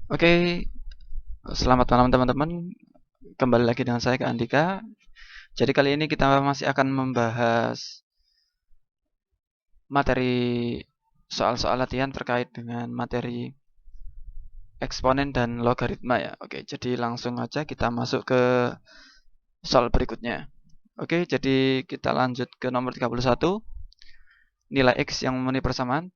Oke, selamat malam teman-teman. Kembali lagi dengan saya, Kak Andika. Jadi kali ini kita masih akan membahas materi soal-soal latihan terkait dengan materi eksponen dan logaritma ya. Oke, jadi langsung aja kita masuk ke soal berikutnya. Oke, jadi kita lanjut ke nomor 31. Nilai X yang memenuhi persamaan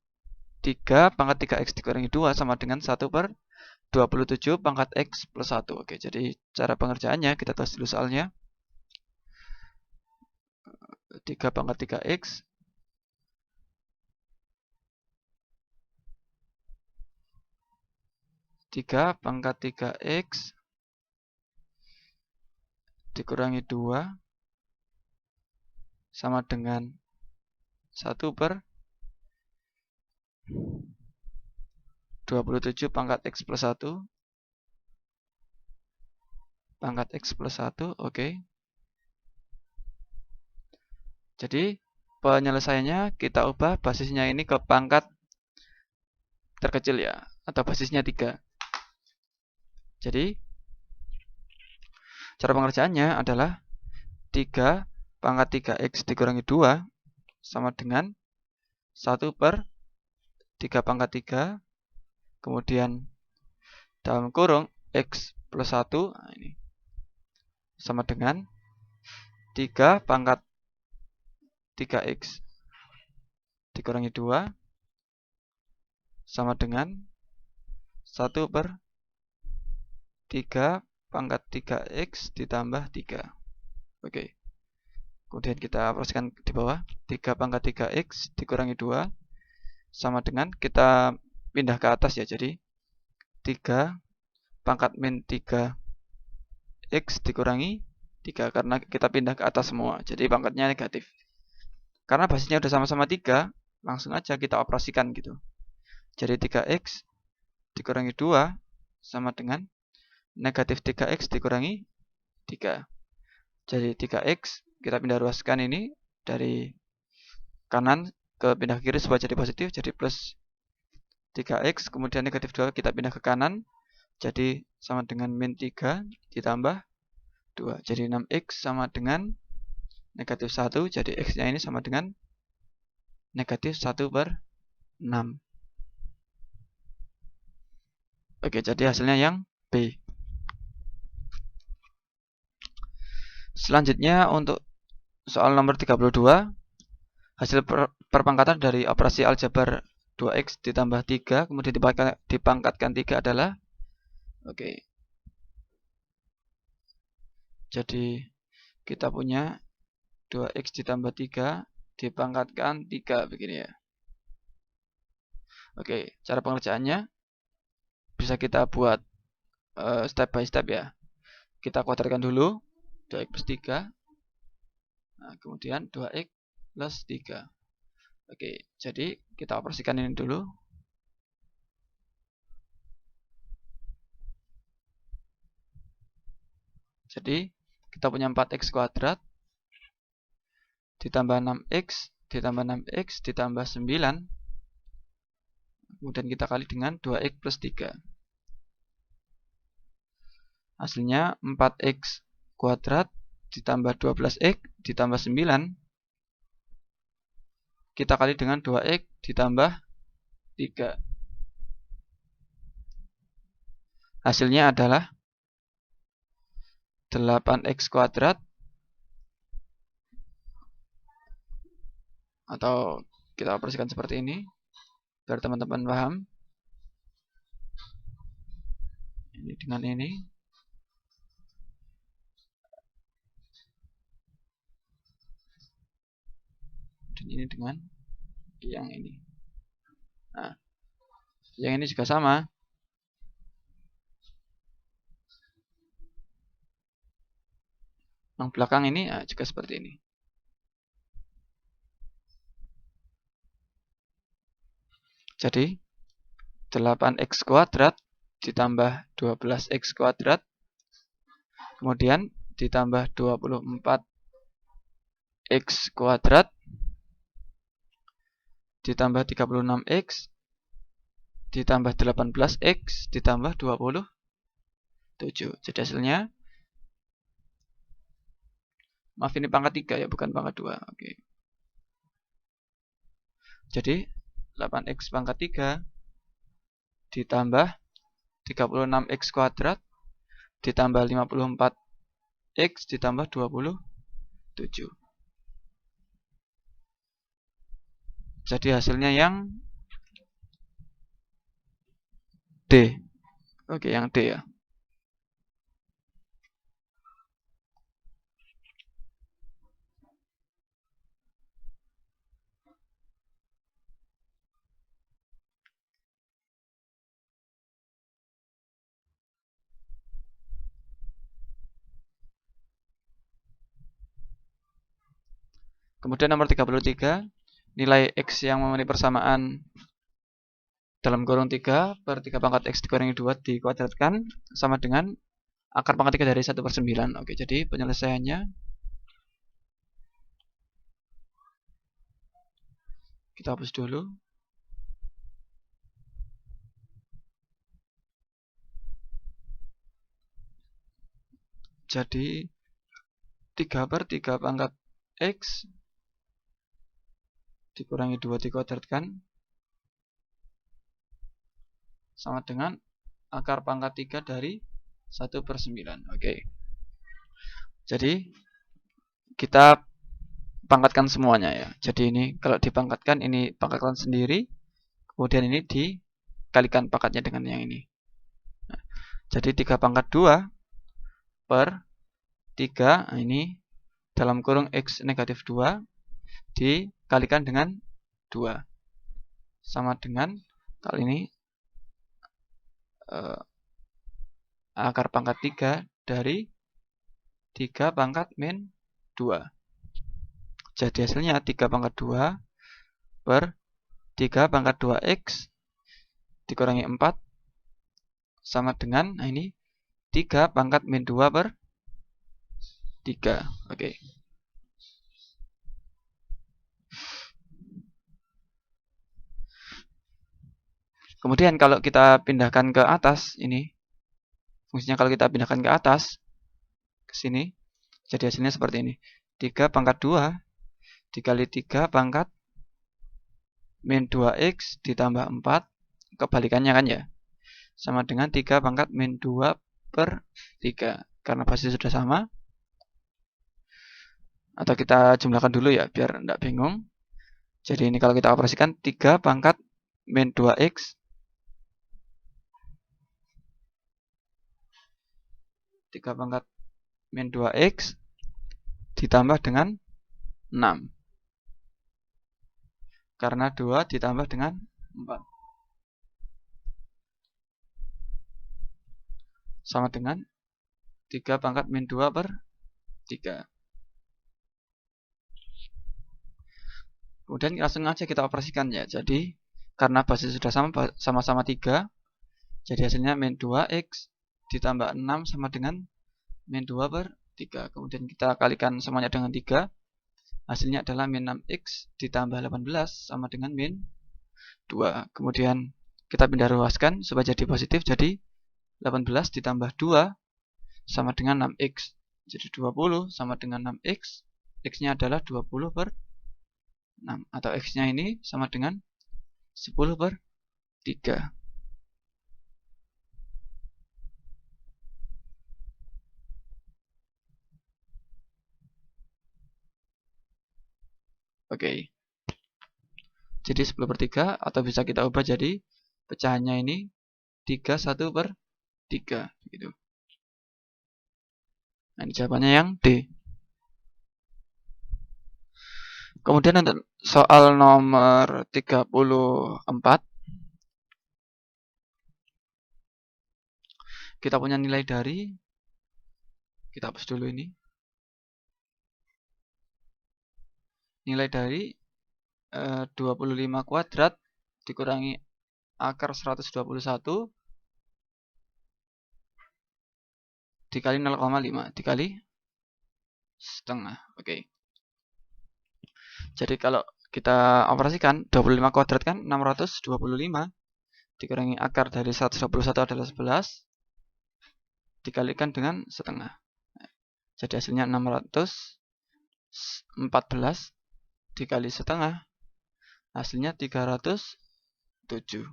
3 pangkat 3X dikurangi 2 sama dengan 1/27 pangkat X plus 1. Oke, jadi cara pengerjaannya kita tulis dulu soalnya. 3 pangkat 3X 3 pangkat 3X dikurangi 2 sama dengan 1/27 pangkat X plus 1 pangkat X plus 1. Oke. Jadi penyelesaiannya kita ubah basisnya ini ke pangkat terkecil ya, atau basisnya 3. Jadi cara pengerjaannya adalah 3 pangkat 3X dikurangi 2 sama dengan 1/3 pangkat 3, kemudian dalam kurung X plus 1, nah ini, sama dengan 3 pangkat 3X dikurangi 2 sama dengan 1/3 pangkat 3X ditambah 3. Oke. Kemudian kita operasikan di bawah. 3 pangkat 3X dikurangi 2 sama dengan, kita pindah ke atas ya, jadi 3 pangkat min 3X dikurangi 3, karena kita pindah ke atas semua, jadi pangkatnya negatif. Karena basisnya udah sama-sama 3, langsung aja kita operasikan gitu. Jadi 3X dikurangi 2 sama dengan negatif 3X dikurangi 3. Jadi 3X kita pindah ruaskan ini dari kanan ke pindah ke kiri supaya jadi positif, jadi plus 3X, kemudian negatif 2 kita pindah ke kanan, jadi sama dengan min 3 ditambah 2. Jadi 6X sama dengan negatif 1, jadi X-nya ini sama dengan negatif 1/6. Oke, jadi hasilnya yang B. Selanjutnya untuk soal nomor 32, hasil perpangkatan dari operasi aljabar 2X ditambah 3 kemudian dipangkatkan 3 adalah, oke, jadi kita punya 2X ditambah 3 dipangkatkan 3 begini ya. Oke, cara pengerjaannya bisa kita buat step by step ya. Kita kuadratkan dulu 2X plus 3, nah, kemudian 2X plus 3. Oke, jadi kita operasikan ini dulu. Jadi kita punya 4X kuadrat ditambah 6X ditambah 6X ditambah 9, kemudian kita kali dengan 2X plus 3. Hasilnya 4X kuadrat ditambah 12X ditambah 9, kita kali dengan 2X ditambah 3. Hasilnya adalah 8X kuadrat, atau kita operasikan seperti ini biar teman-teman paham. Ini dengan ini. Dan ini dengan yang ini. Nah, yang ini juga sama. Yang belakang ini juga seperti ini. Jadi 8X kuadrat ditambah 12X kuadrat, kemudian ditambah 24X kuadrat ditambah 36X ditambah 18X ditambah 27. Jadi hasilnya, maaf ini pangkat 3 ya, bukan pangkat 2. Oke. Jadi 8X pangkat 3 ditambah 36X kuadrat ditambah 54X ditambah 27. Jadi hasilnya yang D. Oke, yang D ya. Kemudian nomor 33, nilai X yang memenuhi persamaan dalam kurung 3 per 3 pangkat X dikurangi 2 dikuadratkan sama dengan akar pangkat 3 dari 1/9. Oke, jadi penyelesaiannya kita hapus dulu. Jadi 3 per 3 pangkat X dikurangi 2 dikuadratkan sama dengan akar pangkat 3 dari 1/9. Oke. Jadi kita pangkatkan semuanya ya. Jadi ini kalau dipangkatkan, ini pangkatkan sendiri, kemudian ini dikalikan pangkatnya dengan yang ini. Nah, jadi 3 pangkat 2 per 3, ini dalam kurung X negatif 2 dikalikan dengan 2 sama dengan, kali ini akar pangkat 3 dari 3 pangkat min 2. Jadi hasilnya 3 pangkat 2 per 3 pangkat 2X dikurangi 4 sama dengan, nah ini 3 pangkat min 2 per 3. Oke. Kemudian kalau kita pindahkan ke atas, ini fungsinya kalau kita pindahkan ke atas, ke sini, jadi hasilnya seperti ini. 3 pangkat 2 dikali 3 pangkat min 2X ditambah 4, kebalikannya kan ya, sama dengan 3 pangkat min 2 per 3. Karena basis sudah sama, atau kita jumlahkan dulu ya, biar tidak bingung. Jadi ini kalau kita operasikan 3 pangkat min 2X 3 pangkat min 2X ditambah dengan 6. Karena 2 ditambah dengan 4. Sama dengan 3 pangkat min 2 per 3. Kemudian langsung aja kita operasikan ya. Jadi karena basis sudah sama-sama 3, jadi hasilnya min 2X ditambah 6 sama dengan min 2 per 3. Kemudian kita kalikan semuanya dengan 3. Hasilnya adalah min 6X ditambah 18 sama dengan min 2. Kemudian kita pindah ruaskan supaya jadi positif. Jadi 18 ditambah 2 sama dengan 6X. Jadi 20 sama dengan 6X. X-nya adalah 20 per 6. Atau X-nya ini sama dengan 10 per 3. Oke. Jadi 10 per 3, atau bisa kita ubah jadi pecahannya ini 31 per 3. Gitu. Nah, ini jawabannya yang D. Kemudian untuk soal nomor 34, kita punya nilai dari, kita hapus dulu ini, nilai dari 25 kuadrat dikurangi akar 121 dikali 0,5 dikali setengah. Oke. Jadi kalau kita operasikan 25 kuadrat kan 625 dikurangi akar dari 121 adalah 11, dikalikan dengan setengah. Jadi hasilnya 614 dikali setengah, hasilnya 307.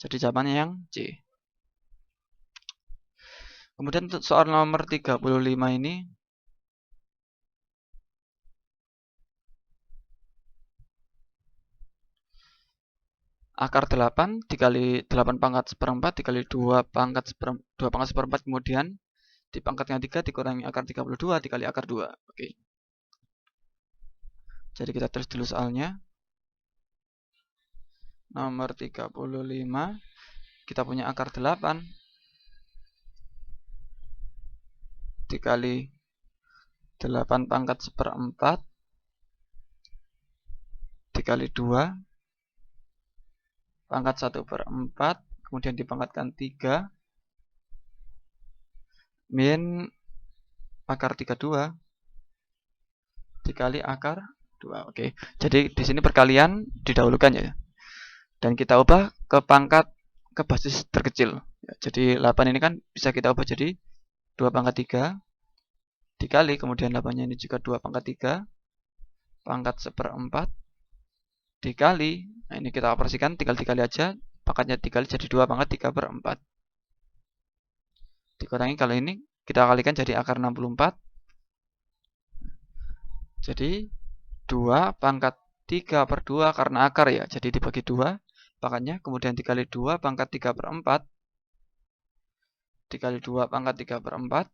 Jadi jawabannya yang C. Kemudian untuk soal nomor 35 ini, akar 8 dikali 8 pangkat seperempat dikali 2 pangkat seperempat, kemudian dipangkat dengan 3 dikurangi akar 32 dikali akar 2. Oke. Jadi kita tulis dulu soalnya. Nomor 35, kita punya akar 8 dikali 8 pangkat seperempat dikali 2 pangkat 1/4, kemudian dipangkatkan 3 min akar 32 dikali akar 2. Oke. Jadi di sini perkalian didahulukan ya. Dan kita ubah ke pangkat ke basis terkecil. Ya, jadi 8 ini kan bisa kita ubah jadi 2 pangkat 3 dikali, kemudian 8-nya ini juga 2 pangkat 3 pangkat seperempat dikali, nah ini kita operasikan, tinggal dikali aja, pangkatnya dikali jadi 2 pangkat 3/4 dikurangi, kalau ini kita kalikan jadi akar 64, jadi 2 pangkat 3/2 karena akar ya, jadi dibagi 2 pangkatnya, kemudian dikali 2 pangkat 3/4 dikali 2 pangkat 3/4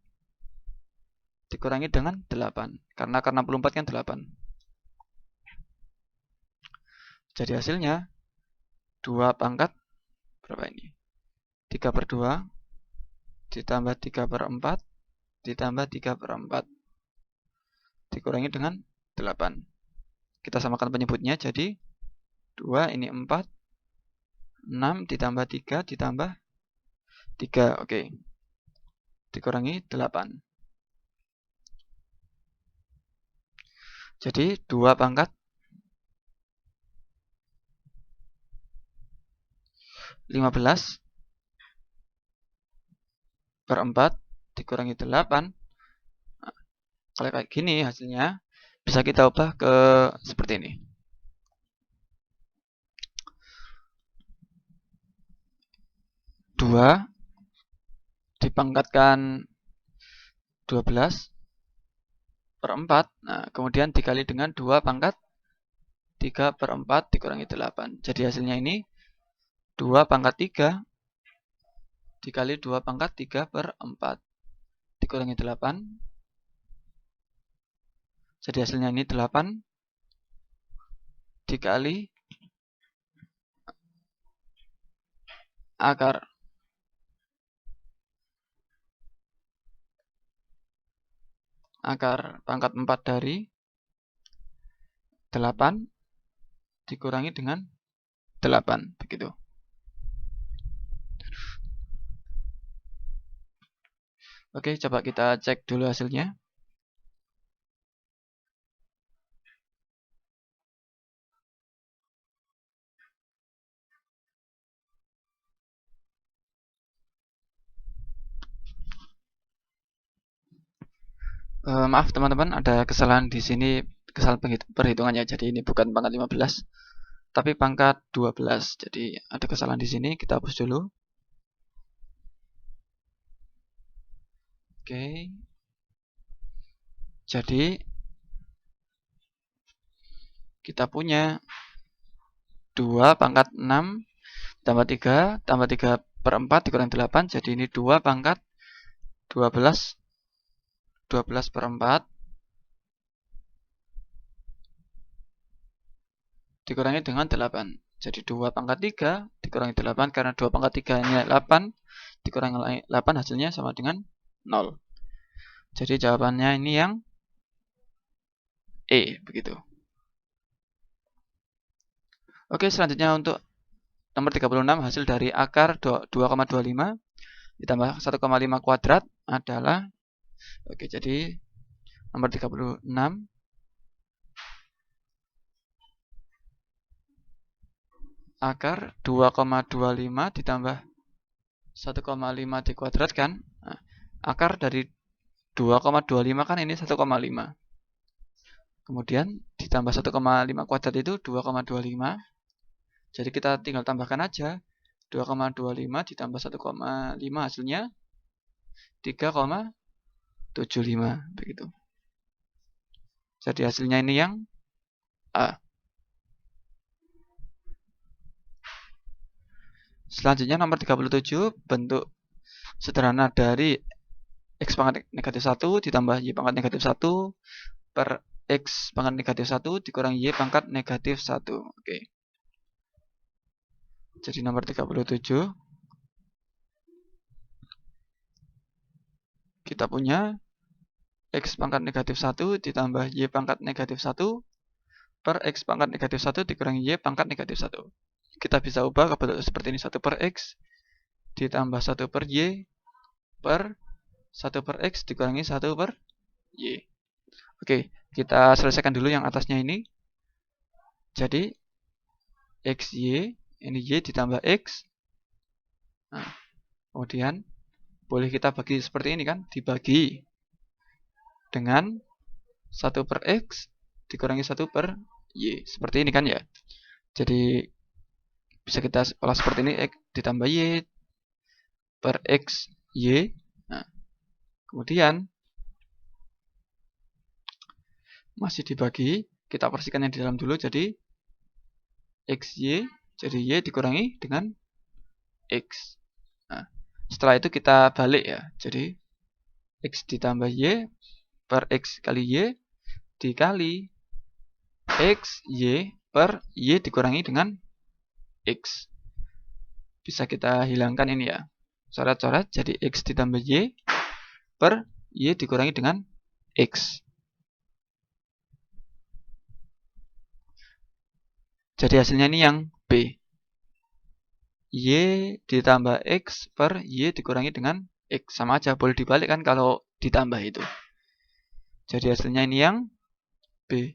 dikurangi dengan 8, karena akar 64 kan 8. Jadi hasilnya 2 pangkat berapa ini? 3/2 ditambah 3/4 ditambah 3/4 dikurangi dengan 8. Kita samakan penyebutnya, jadi 2 ini 4, 6 ditambah 3 ditambah 3, oke. Dikurangi 8. Jadi 2 pangkat 15/4 dikurangi 8. Nah, kalau kayak gini hasilnya bisa kita ubah ke seperti ini. Dua dipangkatkan 12/4. Nah, kemudian dikali dengan 2 pangkat 3/4 dikurangi 8. Jadi hasilnya ini 2 pangkat 3 dikali 2 pangkat 3/4 dikurangi 8. Jadi hasilnya ini 8 dikali akar 4 dari 8 dikurangi dengan 8, begitu. Oke, coba kita cek dulu hasilnya. Maaf teman-teman, ada kesalahan di sini, kesalahan perhitungannya. Jadi ini bukan pangkat 15, tapi pangkat 12. Jadi ada kesalahan di sini, kita hapus dulu. Oke. Jadi kita punya 2 pangkat 6 tambah 3/4 dikurangi 8. Jadi ini 2 pangkat 12/4 dikurangi dengan 8. Jadi 2 pangkat 3 dikurangi 8, karena 2 pangkat 3-nya 8 dikurangi 8 hasilnya sama dengan 0. Jadi jawabannya ini yang E, begitu. Oke, selanjutnya untuk nomor 36, hasil dari akar 2,25 ditambah 1,5 kuadrat adalah, oke, jadi nomor 36 akar 2,25 ditambah 1,5 dikuadratkan. Nah, akar dari 2,25 kan ini 1,5. Kemudian ditambah 1,5 kuadrat itu 2,25. Jadi kita tinggal tambahkan aja. 2,25 ditambah 1,5 hasilnya 3,75 begitu. Jadi hasilnya ini yang A. Selanjutnya nomor 37, bentuk sederhana dari X pangkat negatif 1 ditambah Y pangkat negatif 1 per X pangkat negatif 1 dikurangi Y pangkat negatif 1. Oke. Jadi nomor 37 kita punya X pangkat negatif 1 ditambah Y pangkat negatif 1 per X pangkat negatif 1 dikurangi Y pangkat negatif 1. Kita bisa ubah ke bentuk seperti ini. 1 per X ditambah 1 per Y per 1 per X dikurangi 1 per Y. Oke, kita selesaikan dulu yang atasnya ini. Jadi XY, ini Y ditambah X. Nah, kemudian boleh kita bagi seperti ini kan, dibagi dengan 1 per X dikurangi 1 per Y. Seperti ini kan ya. Jadi bisa kita olah seperti ini, X ditambah Y per X, Y. Nah, kemudian masih dibagi, kita persihkan yang di dalam dulu, jadi XY, jadi Y dikurangi dengan X. Nah, setelah itu kita balik ya, jadi X ditambah Y per X kali Y dikali X, Y per Y dikurangi dengan X. Bisa kita hilangkan ini ya, coret-coret, jadi X ditambah Y per Y dikurangi dengan X. Jadi hasilnya ini yang B. Y ditambah X per Y dikurangi dengan X. Sama aja, boleh dibalik kan kalau ditambah itu. Jadi hasilnya ini yang B.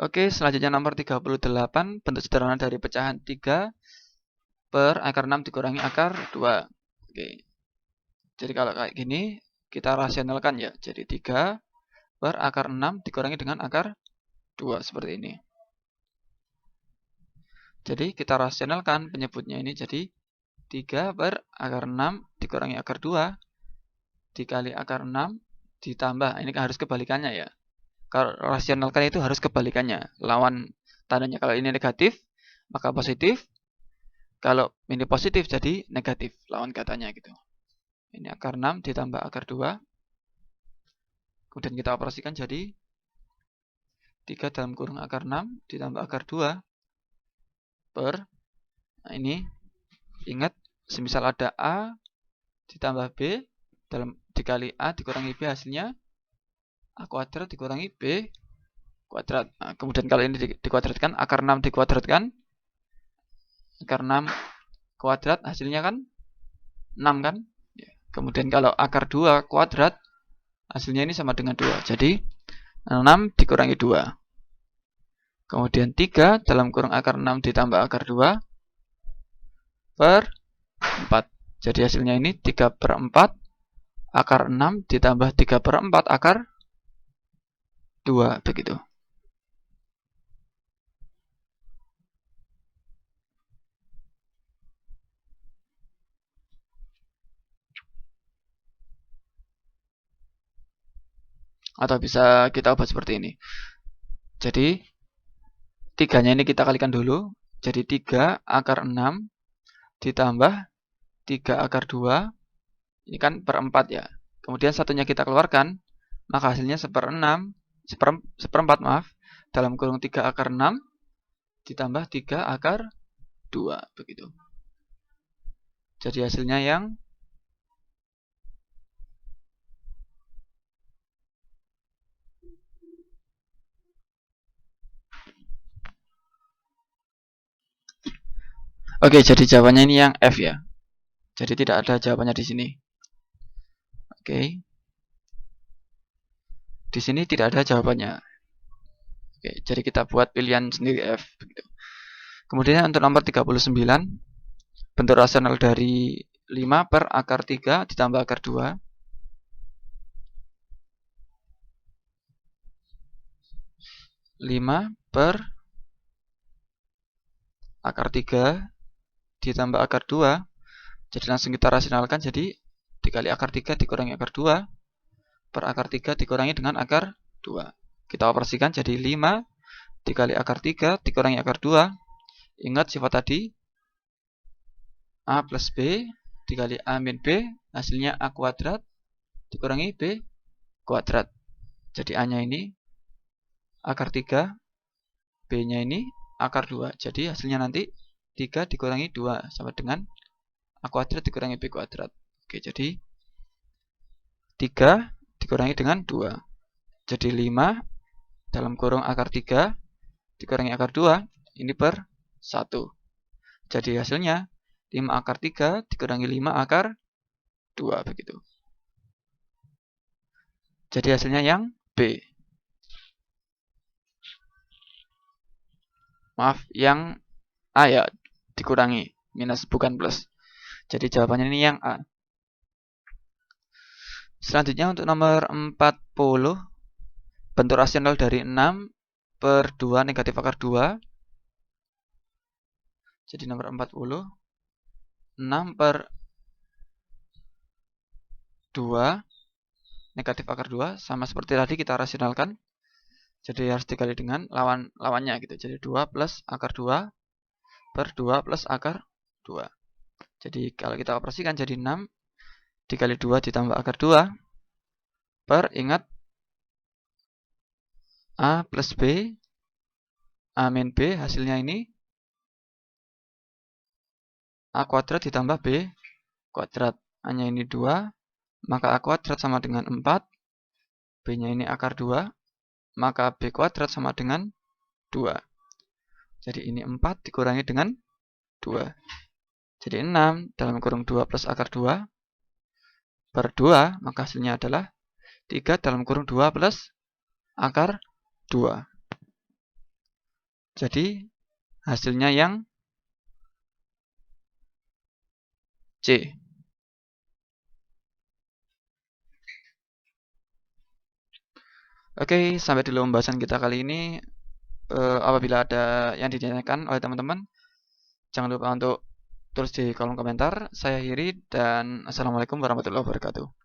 Oke, selanjutnya nomor 38, bentuk sederhana dari pecahan 3 per akar 6 dikurangi akar 2. Oke. Jadi kalau kayak gini, kita rasionalkan ya. Jadi 3 per akar 6 dikurangi dengan akar 2 seperti ini. Jadi kita rasionalkan penyebutnya ini, jadi 3 per akar 6 dikurangi akar 2 dikali akar 6 ditambah, ini harus kebalikannya ya. Kalau rasionalkan itu harus kebalikannya, lawan tandanya. Kalau ini negatif maka positif, kalau ini positif jadi negatif, lawan katanya gitu. Ini akar 6 ditambah akar 2, kemudian kita operasikan jadi 3 dalam kurung akar 6 ditambah akar 2 per, nah ini ingat, semisal ada A ditambah B dalam dikali A dikurangi B, hasilnya A kuadrat dikurangi B kuadrat. Nah, kemudian kalau ini dikuadratkan, akar 6 dikuadratkan, akar 6 kuadrat hasilnya kan 6 kan. Kemudian kalau akar 2 kuadrat hasilnya ini sama dengan 2. Jadi 6 dikurangi 2. Kemudian 3 dalam kurung akar 6 ditambah akar 2 per 4. Jadi hasilnya ini 3 per 4 akar 6 ditambah 3 per 4 akar 2 begitu. Atau bisa kita ubah seperti ini. Jadi 3-nya ini kita kalikan dulu. Jadi 3 akar 6 ditambah 3 akar 2. Ini kan per 4 ya. Kemudian satunya kita keluarkan, maka hasilnya seperempat maaf, dalam kurung 3 akar 6 ditambah 3 akar 2 begitu. Jadi hasilnya yang oke, jadi jawabannya ini yang F ya. Jadi tidak ada jawabannya di sini. Oke. Di sini tidak ada jawabannya. Oke, jadi kita buat pilihan sendiri F. Begitu. Kemudian untuk nomor 39, bentuk rasional dari 5 per akar 3 ditambah akar 2. 5 per akar 3 ditambah akar 2. Jadi langsung kita rasionalkan, jadi dikali akar 3 dikurangi akar 2 per akar 3 dikurangi dengan akar 2. Kita operasikan jadi 5 dikali akar 3 dikurangi akar 2. Ingat sifat tadi, A plus B dikali A min B, hasilnya A kuadrat dikurangi B kuadrat. Jadi A-nya ini akar 3, B-nya ini akar 2. Jadi hasilnya nanti 3 dikurangi 2 sama dengan A kuadrat dikurangi B kuadrat. Oke, jadi 3 dikurangi dengan 2. Jadi 5 dalam kurung akar 3 dikurangi akar 2, ini per 1. Jadi hasilnya 5 akar 3 dikurangi 5 akar 2, begitu. Jadi hasilnya yang B. Maaf, yang A ya, dikurangi, minus bukan plus. Jadi jawabannya ini yang A. Selanjutnya untuk nomor 40, bentuk rasional dari 6 per 2 negatif akar 2. Jadi nomor 40, 6 per 2 negatif akar 2, sama seperti tadi kita rasionalkan. Jadi harus dikali dengan lawannya gitu. Jadi 2 plus akar 2 per 2 plus akar 2. Jadi kalau kita operasikan jadi 6 dikali 2 ditambah akar 2 per, ingat, A plus B, A min B, hasilnya ini A kuadrat ditambah B kuadrat. A-nya ini 2, maka A kuadrat sama dengan 4. B-nya ini akar 2, maka B kuadrat sama dengan 2. Jadi ini 4 dikurangi dengan 2. Jadi 6 dalam kurung 2 plus akar 2 per 2, maka hasilnya adalah 3 dalam kurung 2 plus akar 2. Jadi hasilnya yang C. Oke, sampai dulu pembahasan kita kali ini. Apabila ada yang ditanyakan oleh teman-teman, jangan lupa untuk tulis di kolom komentar. Saya Hiri dan Assalamualaikum warahmatullahi wabarakatuh.